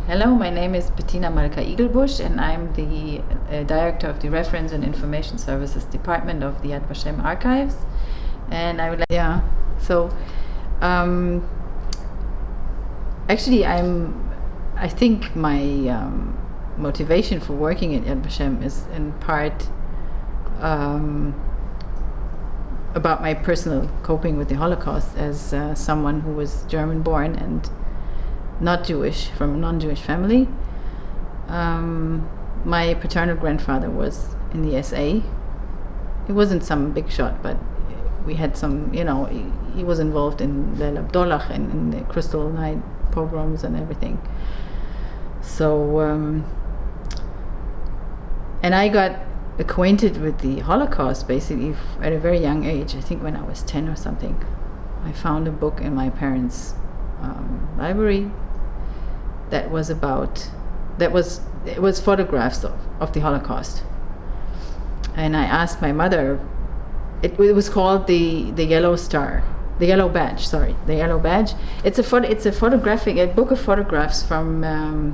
Hello, my name is Bettina Malka Igelbusch, and I'm the Director of the Reference and Information Services Department of the Vashem Archives. And I would like, actually I think my motivation for working at Yad Vashem is in part about my personal coping with the Holocaust as someone who was German born and not Jewish, from a non-Jewish family. My paternal grandfather was in the SA. He wasn't some big shot, but we had some, he was involved in the Abdullah and in the Crystal Night pogroms and everything. So, and I got acquainted with the Holocaust basically at a very young age. I think when I was 10 or something. I found a book in my parents' library that was it was photographs of the Holocaust. And I asked my mother, it was called the Yellow Badge. It's a book of photographs from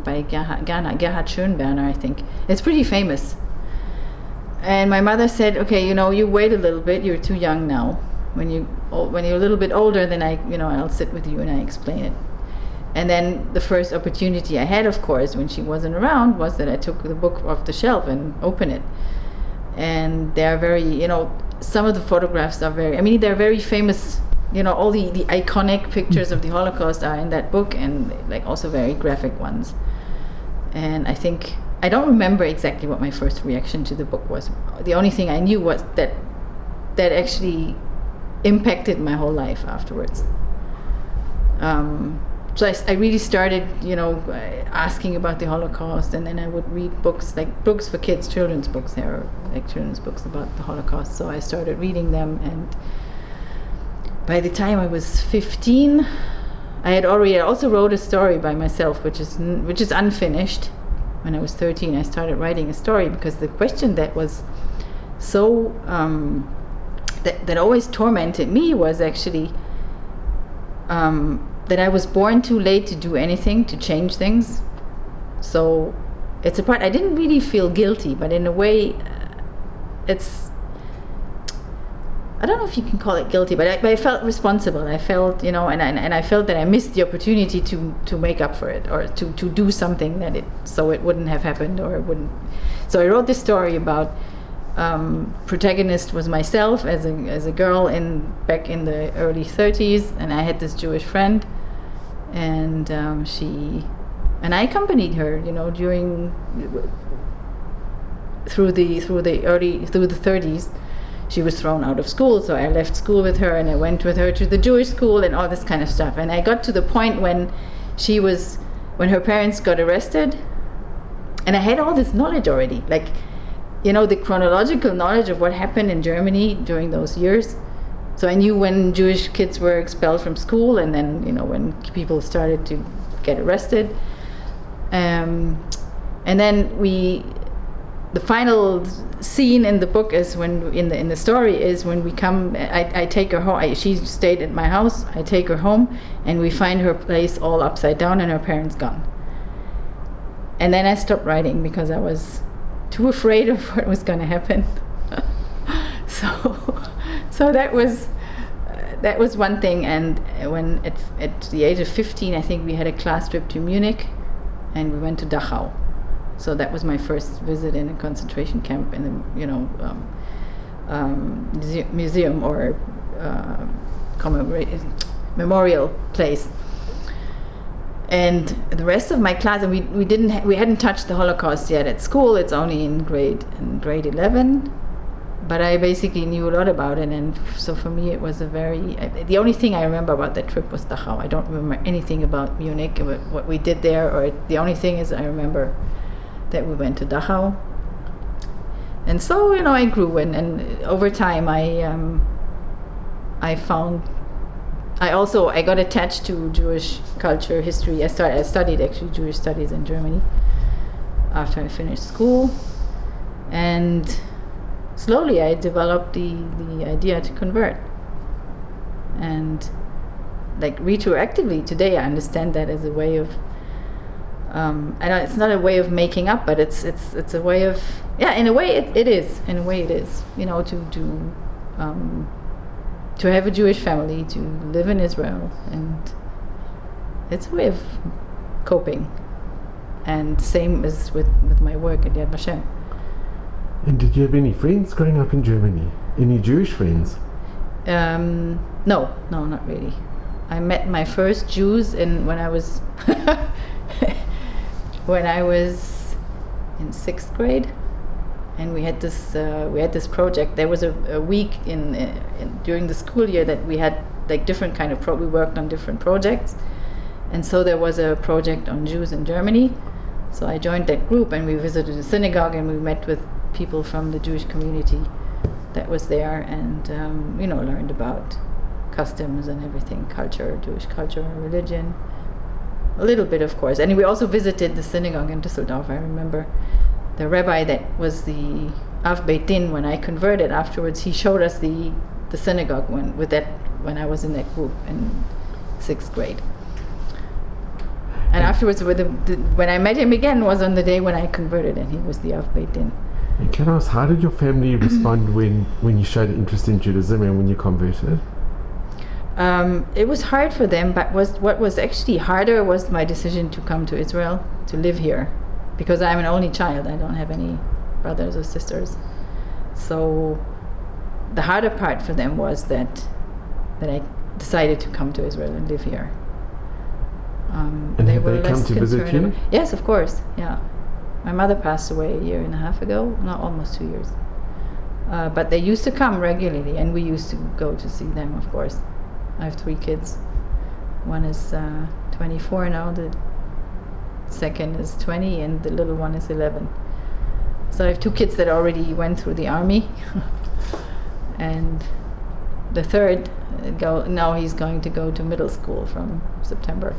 by Gerhard Schönberner, I think. It's pretty famous. And my mother said, okay, you wait a little bit, you're too young now. When you're a little bit older, then I'll sit with you and I explain it. And then the first opportunity I had, of course, when she wasn't around, was that I took the book off the shelf and opened it. And they're very, some of the photographs are they're very famous. All the iconic pictures of the Holocaust are in that book, and also very graphic ones. And I don't remember exactly what my first reaction to the book was. The only thing I knew was that actually impacted my whole life afterwards. So I really started, asking about the Holocaust, and then I would read books for kids, children's books. There are children's books about the Holocaust. So I started reading them, and by the time I was 15, I also wrote a story by myself, which is unfinished. When I was 13, I started writing a story because the question that was so that always tormented me was actually that I was born too late to do anything, to change things. So it's a part I didn't really feel guilty, but in a way, I don't know if you can call it guilty, but I felt responsible. I felt, and I felt that I missed the opportunity to make up for it, or to do something so it wouldn't have happened, or it wouldn't. So I wrote this story about protagonist was myself as a girl back in the early 30s, and I had this Jewish friend, and I accompanied her, through the 30s. She was thrown out of school, so I left school with her, and I went with her to the Jewish school and all this kind of stuff. And I got to the point when her parents got arrested, and I had all this knowledge already, the chronological knowledge of what happened in Germany during those years. So I knew when Jewish kids were expelled from school, and then when people started to get arrested. And then the final scene in the book is when in the story is when we come. I take her home. She stayed at my house. I take her home, and we find her place all upside down and her parents gone. And then I stopped writing because I was too afraid of what was going to happen. So that was one thing. And when at the age of 15, I think we had a class trip to Munich, and we went to Dachau. So that was my first visit in a concentration camp in the museum or memorial place. And the rest of my class, and we hadn't touched the Holocaust yet at school. It's only in grade 11, but I basically knew a lot about it. And so for me, it was the only thing I remember about that trip was Dachau. I don't remember anything about Munich, about what we did there, or the only thing is I remember that we went to Dachau. And so, I grew, and over time I got attached to Jewish culture, history. I studied actually Jewish studies in Germany after I finished school, and slowly I developed the idea to convert. And retroactively today, I understand that as a way of and it's not a way of making up, but it's a way of, in a way it is. In a way it is, to have a Jewish family, to live in Israel, and it's a way of coping. And same as with my work at Yad Vashem. And did you have any friends growing up in Germany? Any Jewish friends? No, not really. I met my first Jews when I was in 6th grade, and we had this project. There was a week during the school year that we had like different kind of we worked on different projects, and so there was a project on Jews in Germany. So I joined that group, and we visited a synagogue, and we met with people from the Jewish community that was there, and learned about customs and everything, Jewish culture, religion, a little bit, of course. And we also visited the synagogue in Düsseldorf. I remember the rabbi that was the Av Bettina when I converted. Afterwards, he showed us the synagogue when I was in that group in 6th grade. And afterwards, when I met him again, was on the day when I converted, and he was the Av Bettina. And can I ask, how did your family respond when you showed interest in Judaism and when you converted? It was hard for them, but what was actually harder was my decision to come to Israel, to live here, because I'm an only child. I don't have any brothers or sisters. So the harder part for them was that I decided to come to Israel and live here. And they were come to visit you? Yes, of course, yeah. My mother passed away a year and a half ago, not almost 2 years. But they used to come regularly, and we used to go to see them, of course. I have 3 kids. One is 24 now, the second is 20, and the little one is 11. So I have 2 kids that already went through the army. And the third, now he's going to go to middle school from September.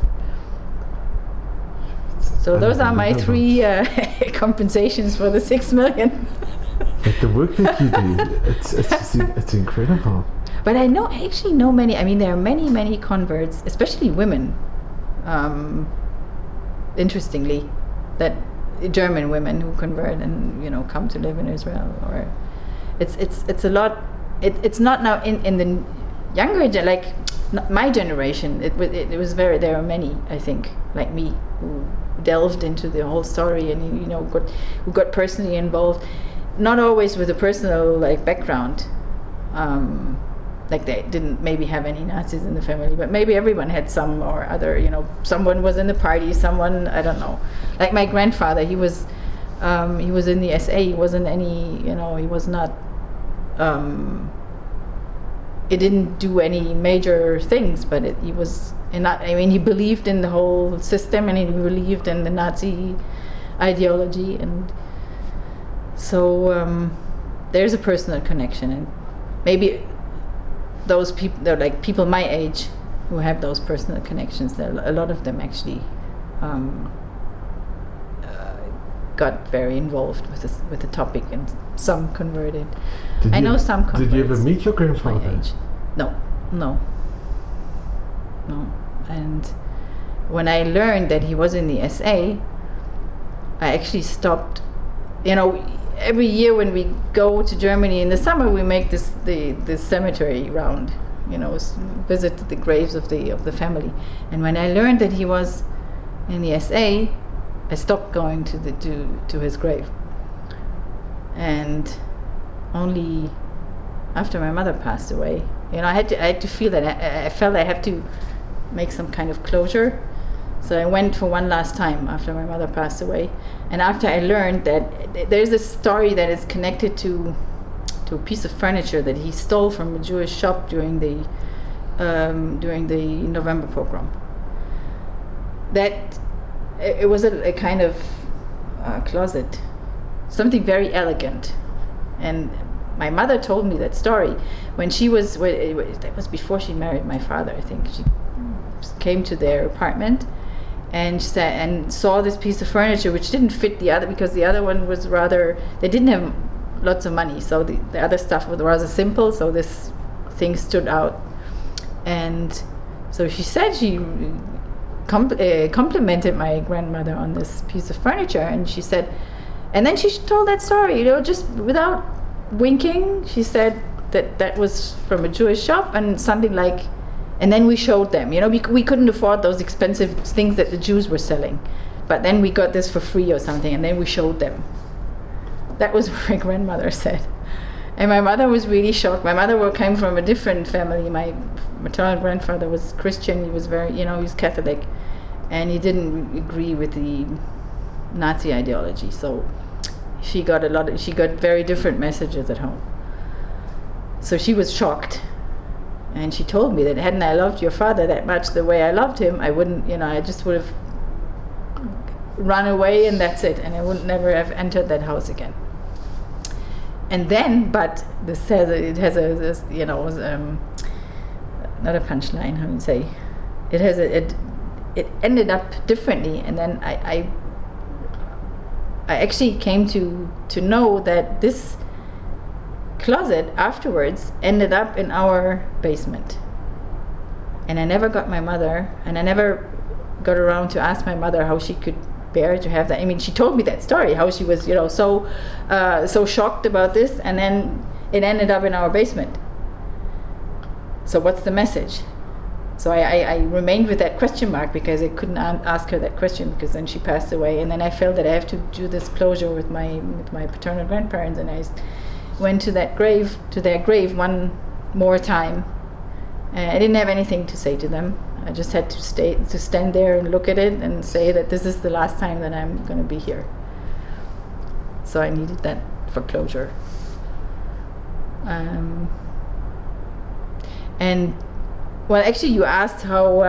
So those are my 3 compensations for the 6 million. But the work that you do, it's incredible. But I actually know many. I mean, there are many converts, especially women. Interestingly, that German women who convert and come to live in Israel. Or it's a lot. It's not now in the younger like my generation. It was very. There are many, I think, like me, who delved into the whole story and who got personally involved, not always with a personal background, like they didn't maybe have any Nazis in the family, but maybe everyone had some or other. Someone was in the party, someone, I don't know, like my grandfather, he was in the SA. He wasn't any, he was not, he didn't do any major things, but he was he believed in the whole system, and he believed in the Nazi ideology, and so there's a personal connection, and maybe those people, they're like people my age who have those personal connections. A lot of them actually got very involved with the topic, and some converted. I know some converted. Did you ever meet your grandfather? No. And when I learned that he was in the SA, I actually stopped. Every year when we go to Germany in the summer, we make the cemetery round. Visit the graves of the family. And when I learned that he was in the SA, I stopped going to his grave. And only after my mother passed away, I had to feel that I felt I have to make some kind of closure. So I went for one last time after my mother passed away, and after I learned that there's a story that is connected to a piece of furniture that he stole from a Jewish shop during the November pogrom. That it was a kind of closet, something very elegant, and my mother told me that story when that was before she married my father. I think she came to their apartment and saw this piece of furniture which didn't fit the other, because the other one was they didn't have lots of money, so the other stuff was rather simple, so this thing stood out. And so she said she complimented my grandmother on this piece of furniture, and she said, and then she told that story, just without winking. She said that was from a Jewish shop, and something like, and then we showed them, we couldn't afford those expensive things that the Jews were selling, but then we got this for free or something, and then we showed them. That was what my grandmother said. And my mother was really shocked. My mother came from a different family. My maternal grandfather was Christian. He was very, he was Catholic, and he didn't agree with the Nazi ideology. So she got very different messages at home. So she was shocked, and she told me that hadn't I loved your father that much the way I loved him, I wouldn't, I just would have run away, and that's it, and I would never have entered that house again. And then, but this says it has not a punchline. How do you say? It has it ended up differently, and then I actually came to know that this closet afterwards ended up in our basement, and I never got my mother, and I never got around to ask my mother how she could bear to have that. I mean, she told me that story, how she was, so shocked about this, and then it ended up in our basement. So what's the message? So I remained with that question mark, because I couldn't ask her that question, because then she passed away, and then I felt that I have to do this closure with my paternal grandparents, and I went to their grave one more time. I didn't have anything to say to them. I just had to stand there and look at it and say that this is the last time that I'm going to be here. So I needed that for closure. And well, actually, you asked how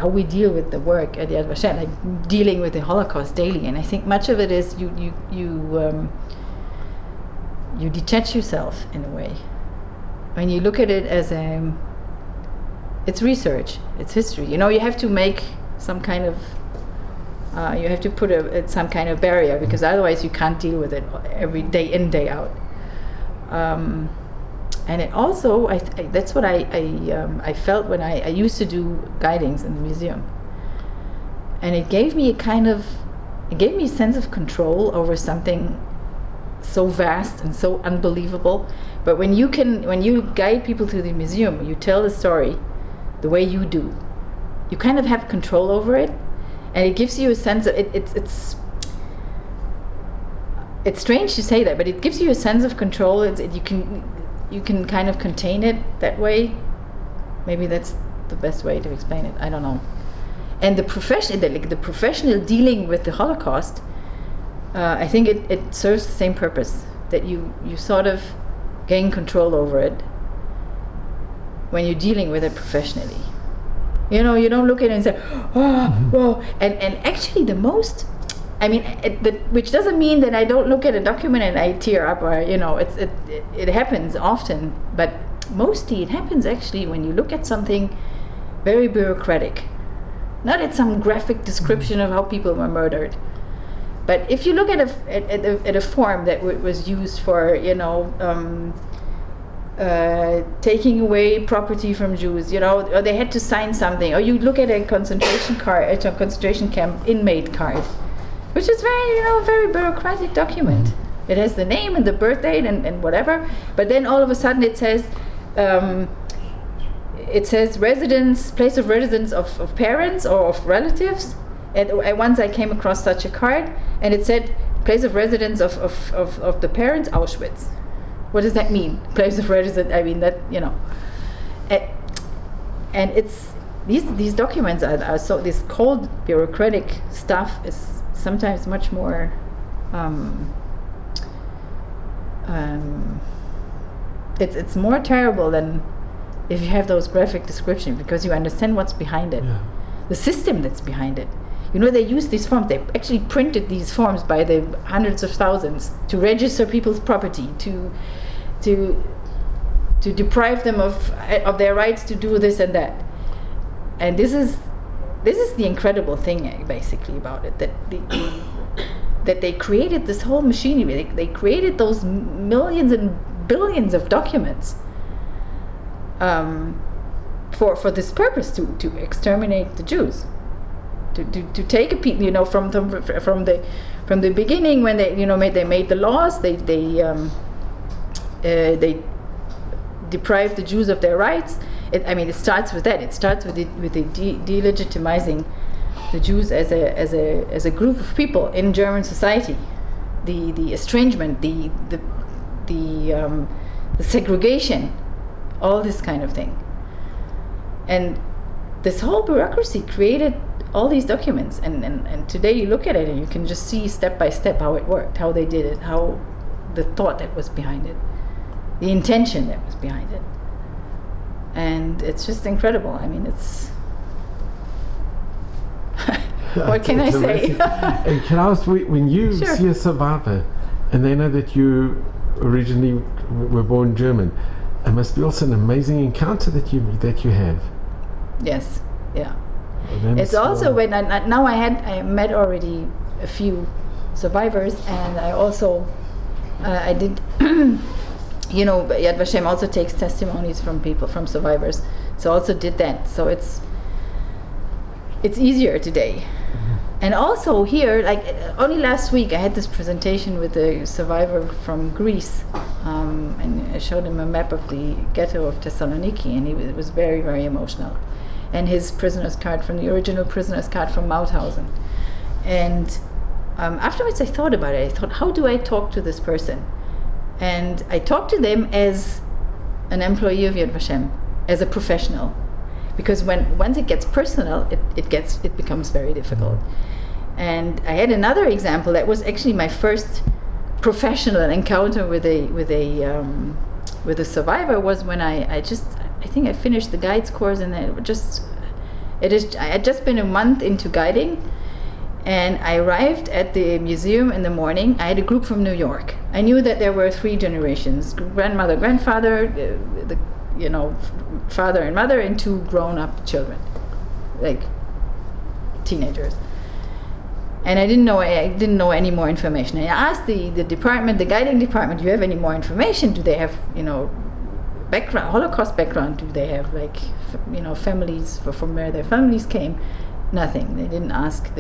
we deal with the work at Yad Vashem, like dealing with the Holocaust daily. And I think much of it is you detach yourself in a way. When you look at it as it's research, it's history. You have to make some kind of, you have to put some kind of barrier, because otherwise you can't deal with it every day in, day out. And it also, that's what I felt when I used to do guidings in the museum. And it gave me a sense of control over something so vast and so unbelievable. But when you guide people to the museum, you tell the story the way you do, you kind of have control over it, and it gives you a sense of it's strange to say that, but it gives you a sense of control. You can kind of contain it that way. Maybe that's the best way to explain it. I don't know. And the professional dealing with the Holocaust, I think it serves the same purpose, that you sort of gain control over it when you're dealing with it professionally. You don't look at it and say, oh, whoa. And actually which doesn't mean that I don't look at a document and I tear up, or, it happens often, but mostly it happens actually when you look at something very bureaucratic. Not at some graphic description of how people were murdered. But if you look at a form that was used for, taking away property from Jews, or they had to sign something, or you look at a concentration camp inmate card, which is very bureaucratic document. It has the name and the birth date and whatever, but then all of a sudden it says place of residence of parents or of relatives. And once I came across such a card, and it said place of residence of the parents, Auschwitz. What does that mean? Place of residence, I mean that, and it's these documents are so, this cold bureaucratic stuff is sometimes much more it's more terrible than if you have those graphic descriptions, because you understand what's behind it, the system that's behind it. They use these forms. They actually printed these forms by the hundreds of thousands to register people's property, to deprive them of their rights to do this and that. And this is the incredible thing, basically, about it, that they created this whole machinery. They created those millions and billions of documents for this purpose, to exterminate the Jews, to take a people, from the beginning, when they they made the laws, they deprived the Jews of their rights. It starts with that. It starts with delegitimizing the Jews as a group of people in German society, the estrangement, the segregation, all this kind of thing. And this whole bureaucracy created all these documents, and today you look at it and you can just see step by step how it worked, how they did it, how the thought that was behind it, the intention that was behind it. And it's just incredible. It's what can I say? And can I ask, when you see a survivor and they know that you originally were born German, it must be also an amazing encounter that you have. Yes, yeah. It's also when I met already a few survivors, and I also I did Yad Vashem also takes testimonies from people, from survivors, so also did that. So it's easier today. And also here, like only last week, I had this presentation with a survivor from Greece, and I showed him a map of the ghetto of Thessaloniki, and he was very, very emotional. And his prisoner's card from the original prisoner's card from Mauthausen. And afterwards I thought about it. I thought, how do I talk to this person? And I talked to them as an employee of Yad Vashem, as a professional. Because once it gets personal, it becomes very difficult. And I had another example that was actually my first professional encounter with a survivor, was when I think I finished the guides course, and I had just been a month into guiding, and I arrived at the museum in the morning. I had a group from New York. I knew that there were 3 generations: grandmother, grandfather, father and mother, and 2 grown-up children, like teenagers. And I didn't know any more information. I asked the department, the guiding department, do you have any more information? Do they have background, Holocaust background? Do they have families from where their families came? Nothing. They didn't ask.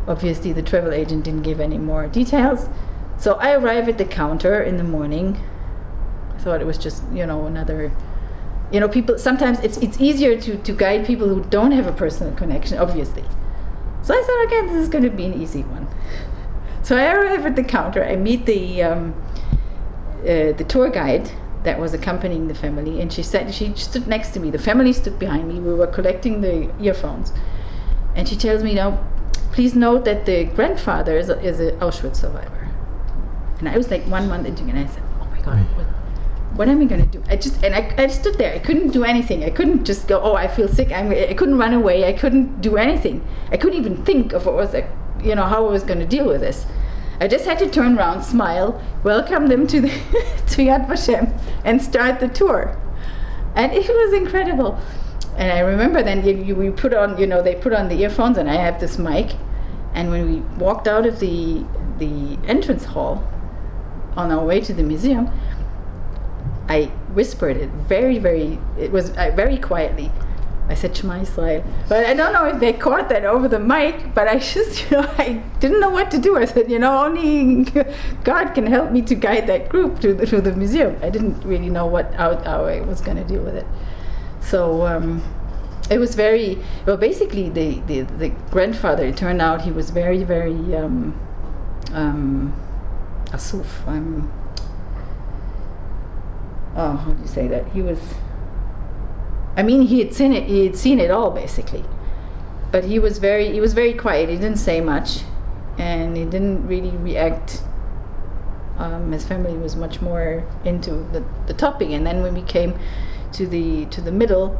Obviously the travel agent didn't give any more details. So I arrived at the counter in the morning. I thought it was just another. People sometimes it's easier to guide people who don't have a personal connection, obviously. So I thought, okay, this is going to be an easy one. So I arrive at the counter. I meet the tour guide that was accompanying the family, and she stood next to me. The family stood behind me. We were collecting the earphones, and she tells me, "Now, please note that the grandfather is an Auschwitz survivor." And I was like 1 month into it, and I said, "Oh my God, what am I going to do?" I stood there. I couldn't do anything. I couldn't just go, "Oh, I feel sick." I couldn't run away. I couldn't do anything. I couldn't even think of what was how I was going to deal with this. I just had to turn around, smile, welcome them to Yad Vashem, and start the tour. And it was incredible. And I remember then we put on, they put on the earphones, and I have this mic. And when we walked out of the entrance hall on our way to the museum, I whispered it very quietly. I said, Shema Yisrael. But I don't know if they caught that over the mic, but I just, I didn't know what to do. I said, only God can help me to guide that group to the museum. I didn't really know how I was going to deal with it. So it was basically the grandfather, it turned out he was very, very asuf. How do you say that? He was... he had seen it all basically, but he was very quiet. He didn't say much, and he didn't really react. His family was much more into the topic. And then when we came to the middle,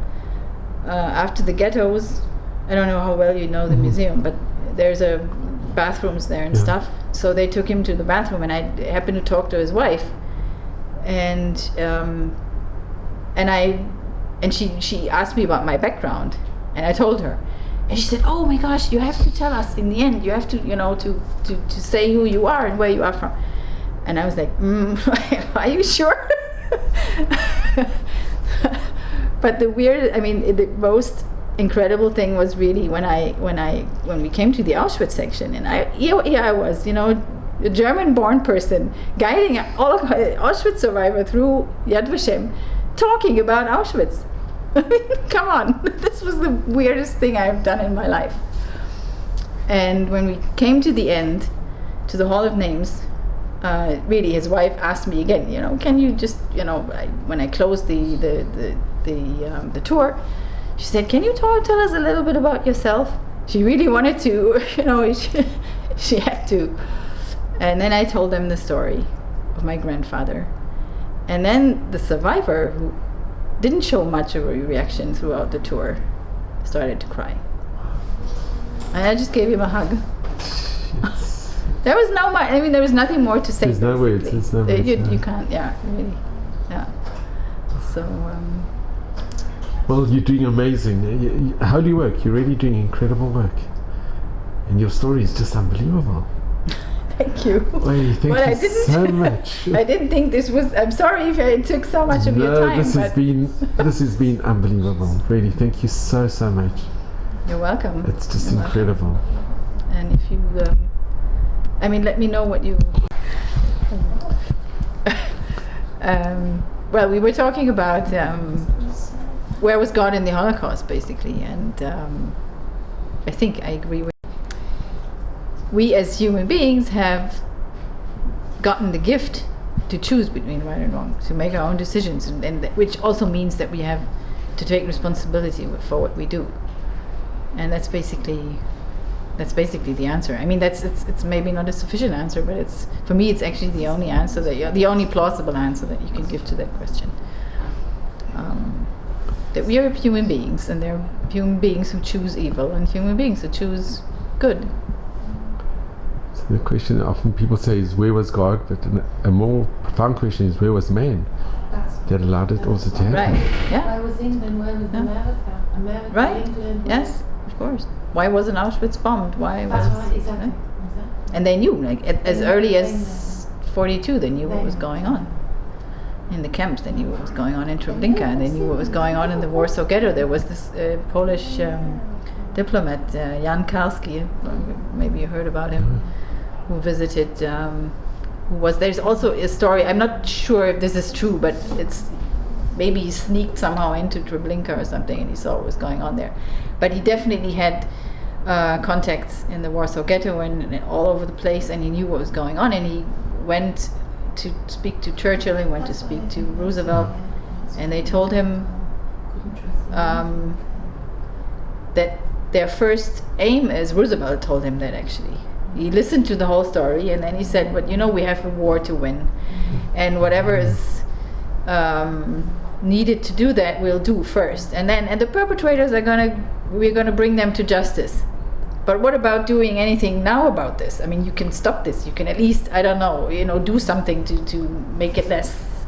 after the ghettos, I don't know how well you know the museum, but there's bathrooms there and stuff. So they took him to the bathroom, and I happened to talk to his wife, and she asked me about my background, and I told her, and she said, "Oh my gosh, you have to tell us in the end. You have to, to say who you are and where you are from." And I was like, "Are you sure?" But the most incredible thing was really when we came to the Auschwitz section, and here I was, a German-born person guiding all Auschwitz survivor through Yad Vashem, talking about Auschwitz. I mean, come on, this was the weirdest thing I've done in my life. And when we came to the end, to the Hall of Names, really, his wife asked me again, can you just, when I closed the tour, she said, can you tell us a little bit about yourself? She really wanted to, she had to. And then I told them the story of my grandfather. And then the survivor, who didn't show much of a reaction throughout the tour, started to cry. And I just gave him a hug. There was there was nothing more to say. There's no words. There's no words. You can't, really. Yeah. So, well, you're doing amazing. Holy work. You're really doing incredible work. And your story is just unbelievable. Thank you. Well, thank you so much. I didn't think this was. I'm sorry if it took so much of your time. This has been unbelievable. Really, thank you so much. You're welcome. It's just incredible. And if you, let me know what you. Well, we were talking about where was God in the Holocaust, basically, and I think I agree with. We as human beings have gotten the gift to choose between right and wrong, to make our own decisions, and which also means that we have to take responsibility for what we do. And that's basically the answer. I mean, it's maybe not a sufficient answer, but for me it's actually the only answer the only plausible answer that you can give to that question. That we are human beings, and there are human beings who choose evil and human beings who choose good. The question often people say is, where was God? But a more profound question is, where was man that allowed it also to happen? Right, yeah. Why was England, where was America? America, right. England. Yes, of course. Why wasn't Auschwitz bombed? That's right, exactly. And they knew, as early as 42, they knew what was going on. In the camps, they knew what was going on in Treblinka, and they knew what was going on in the Warsaw Ghetto. There was this Polish diplomat, Jan Karski, maybe you heard about him, who visited, there's also a story, I'm not sure if this is true, but maybe he sneaked somehow into Treblinka or something and he saw what was going on there. But he definitely had contacts in the Warsaw Ghetto and all over the place, and he knew what was going on, and he went to speak to Churchill, he went to speak to Roosevelt, and they told him that their first aim is, Roosevelt told him that actually. He listened to the whole story, and then he said, but we have a war to win, and whatever is needed to do that, we'll do first, and the perpetrators we're gonna bring them to justice. But what about doing anything now about this? I mean, you can stop this. You can at least, I don't know, do something to make it less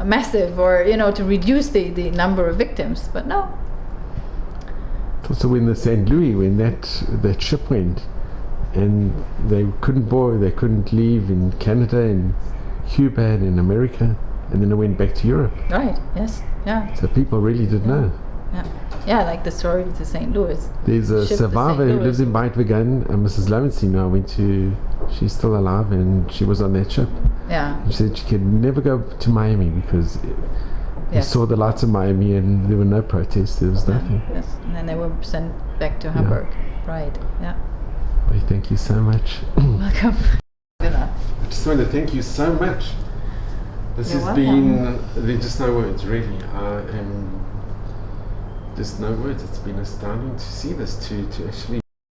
massive, or to reduce the number of victims. But no. Also, when the St. Louis, when that ship went, and they couldn't leave in Canada and Cuba and in America, and then it went back to Europe. Right. Yes. Yeah. So people really did know. Yeah. Yeah, like the story with the St. Louis. There's a survivor who lives in Beitwagen, Mrs. Lowenstein. She's still alive, and she was on that ship. Yeah. She said she could never go to Miami because they saw the lights of Miami and there were no protests, there was nothing. Yes. And then they were sent back to Hamburg. Right. Yeah. Well, thank you so much. Welcome. I just want to thank you so much. This has been, there's just no words, really. I am just no words. It's been astounding to see this, to actually